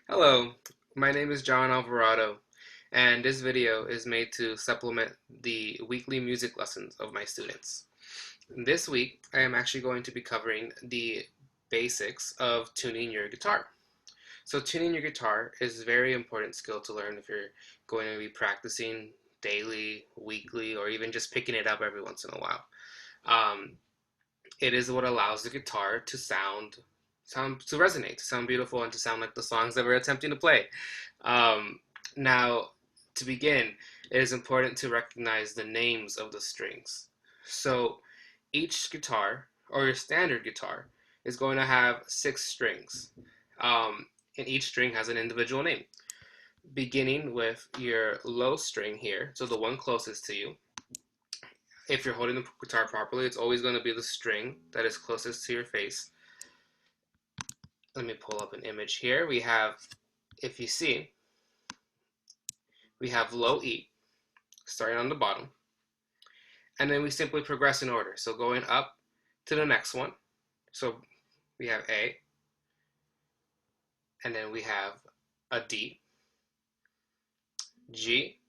Hello, my name is John Alvarado, and this video is made to supplement the weekly music lessons of my students. This week, I am actually going to be covering the basics of tuning your guitar. So tuning your guitar is a very important skill to learn if you're going to be practicing daily, weekly, or even just picking it up every once in a while. Um, it is what allows the guitar to sound to resonate, to sound beautiful, and to sound like the songs that we're attempting to play. Um, Now, to begin, it is important to recognize the names of the strings. So, each guitar, or your standard guitar, is going to have 6 strings, and each string has an individual name. Beginning with your low string here, so the one closest to you. If you're holding the guitar properly, it's always going to be the string that is closest to your face. Let me pull up an image here. We have, if you see, we have low E starting on the bottom, and then we simply progress in order. So going up to the next one. So we have A, and then we have a D, G,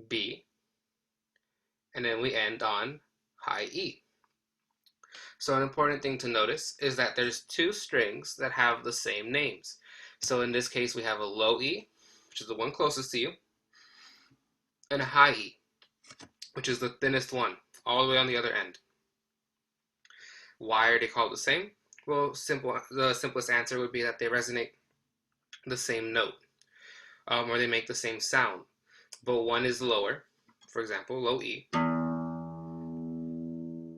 B, and then we end on high E. So an important thing to notice is that there's 2 strings that have the same names. So in this case, we have a low E, which is the one closest to you, and a high E, which is the thinnest one, all the way on the other end. Why are they called the same? Well, the simplest answer would be that they resonate the same note, or they make the same sound, but one is lower, for example, low E,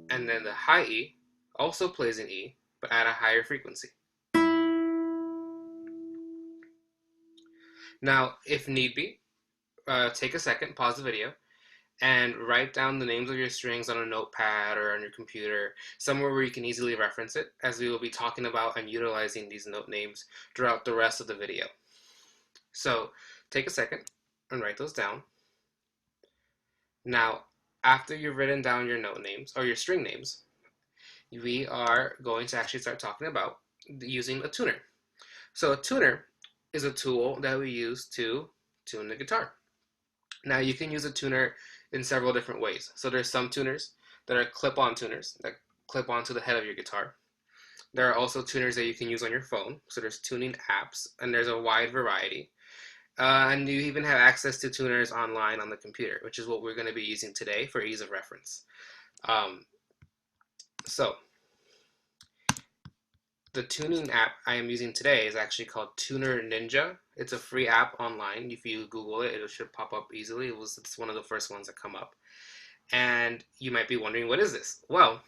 and then the high E also plays an E, but at a higher frequency. Now, if need be, take a second, pause the video, and write down the names of your strings on a notepad or on your computer, somewhere where you can easily reference it, as we will be talking about and utilizing these note names throughout the rest of the video. So take a second and write those down. Now, after you've written down your note names or your string names, we are going to actually start talking about using a tuner. So a tuner is a tool that we use to tune the guitar. Now you can use a tuner in several different ways. So there's some tuners that are clip-on tuners that clip onto the head of your guitar. There are also tuners that you can use on your phone. So there's tuning apps, and there's a wide variety. And you even have access to tuners online on the computer, which is what we're going to be using today for ease of reference. Um, so the tuning app I am using today is actually called Tuner Ninja. It's a free app online. If you Google it, it should pop up easily. It's one of the first ones that come up. And you might be wondering, what is this? Well,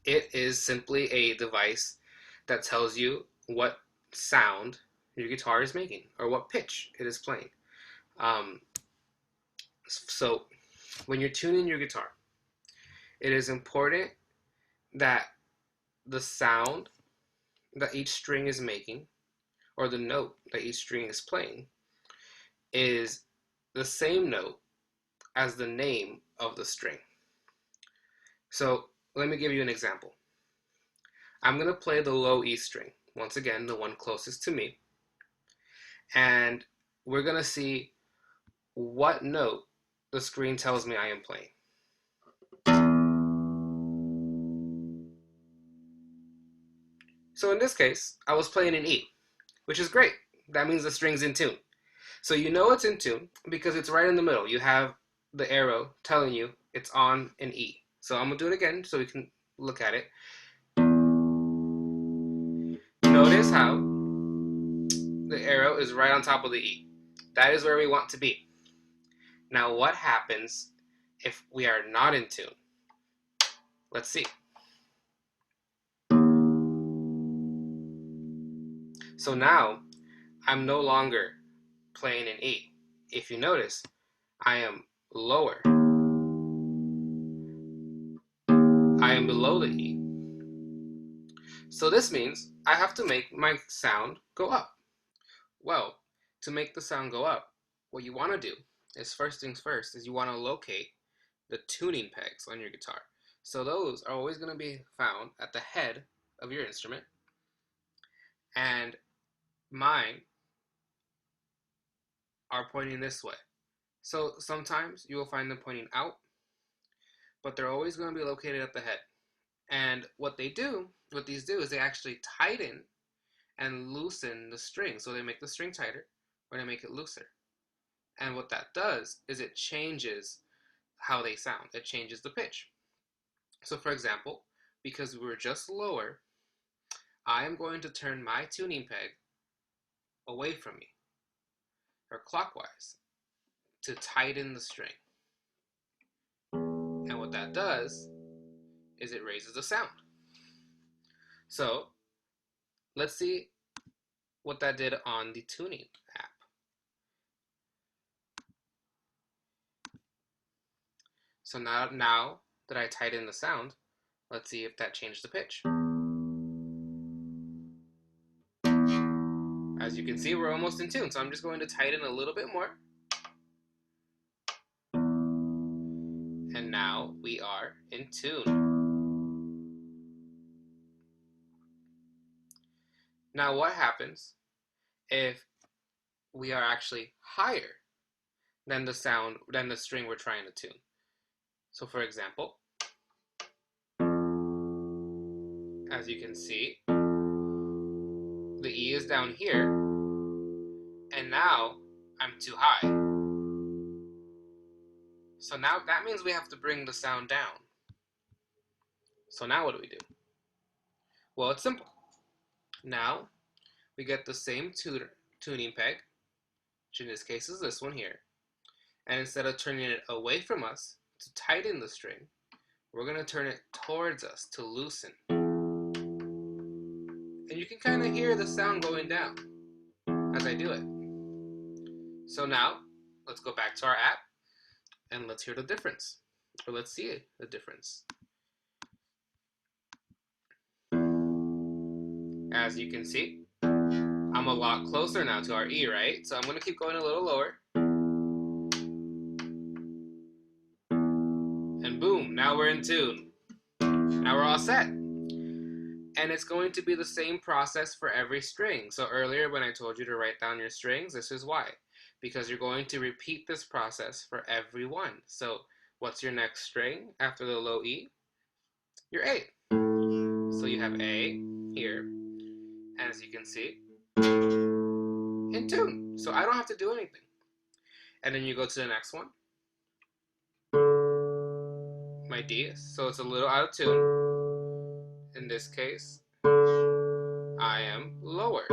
it is simply a device that tells you what sound your guitar is making or what pitch it is playing. Um, so when you're tuning your guitar, it is important that the sound that each string is making or the note that each string is playing is the same note as the name of the string. So let me give you an example. I'm going to play the low E string, once again, the one closest to me, and we're going to see what note the screen tells me I am playing. So in this case, I was playing an E, which is great. That means the string's in tune. So you know it's in tune because it's right in the middle. You have the arrow telling you it's on an E. So I'm going to do it again so we can look at it. Notice how the arrow is right on top of the E. That is where we want to be. Now what happens if we are not in tune? Let's see. So now I'm no longer playing an E. If you notice, I am lower. I am below the E. So this means I have to make my sound go up. Well, to make the sound go up, what you want to do is first things first is you want to locate the tuning pegs on your guitar. So those are always going to be found at the head of your instrument. And Mine are pointing this way. So sometimes you will find them pointing out, but they're always going to be located at the head. And what these do is they actually tighten and loosen the string. So they make the string tighter or they make it looser. And what that does is it changes how they sound. It changes the pitch. So for example, because we were just lower, I am going to turn my tuning peg away from me, or clockwise, to tighten the string. And what that does is it raises the sound. So let's see what that did on the tuning app. So now that I tighten the sound, let's see if that changed the pitch. As you can see, we're almost in tune, so I'm just going to tighten a little bit more. And now we are in tune. Now what happens if we are actually higher than the string we're trying to tune? So for example, as you can see, the E is down here, and now I'm too high. So now that means we have to bring the sound down. So now what do we do? Well, it's simple. Now we get the same tuning peg, which in this case is this one here, and instead of turning it away from us to tighten the string, we're going to turn it towards us to loosen. And you can kind of hear the sound going down as I do it. So now, let's go back to our app and let's hear the difference. Or let's see the difference. As you can see, I'm a lot closer now to our E, right? So I'm going to keep going a little lower. And boom, now we're in tune. Now we're all set. And it's going to be the same process for every string. So earlier when I told you to write down your strings, this is why. Because you're going to repeat this process for every one. So what's your next string after the low E? Your A. So you have A here, and as you can see, in tune. So I don't have to do anything. And then you go to the next one. My D, so it's a little out of tune. In this case, I am lower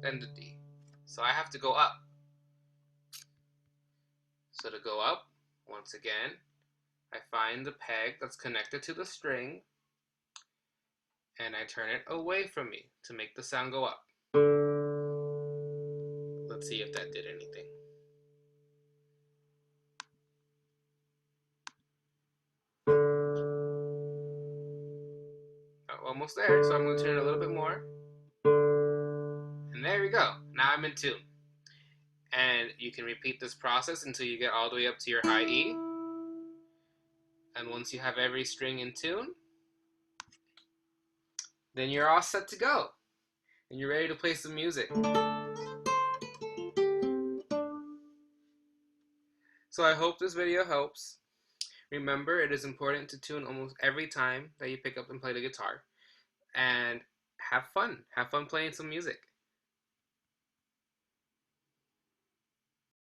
than the D. So I have to go up. So to go up, once again, I find the peg that's connected to the string, and I turn it away from me to make the sound go up. Let's see if that did anything. Oh, almost there, so I'm going to turn it a little bit more. And there we go. Now I'm in tune. And you can repeat this process until you get all the way up to your high E. And once you have every string in tune, then you're all set to go. And you're ready to play some music. So I hope this video helps. Remember, it is important to tune almost every time that you pick up and play the guitar. And have fun. Have fun playing some music.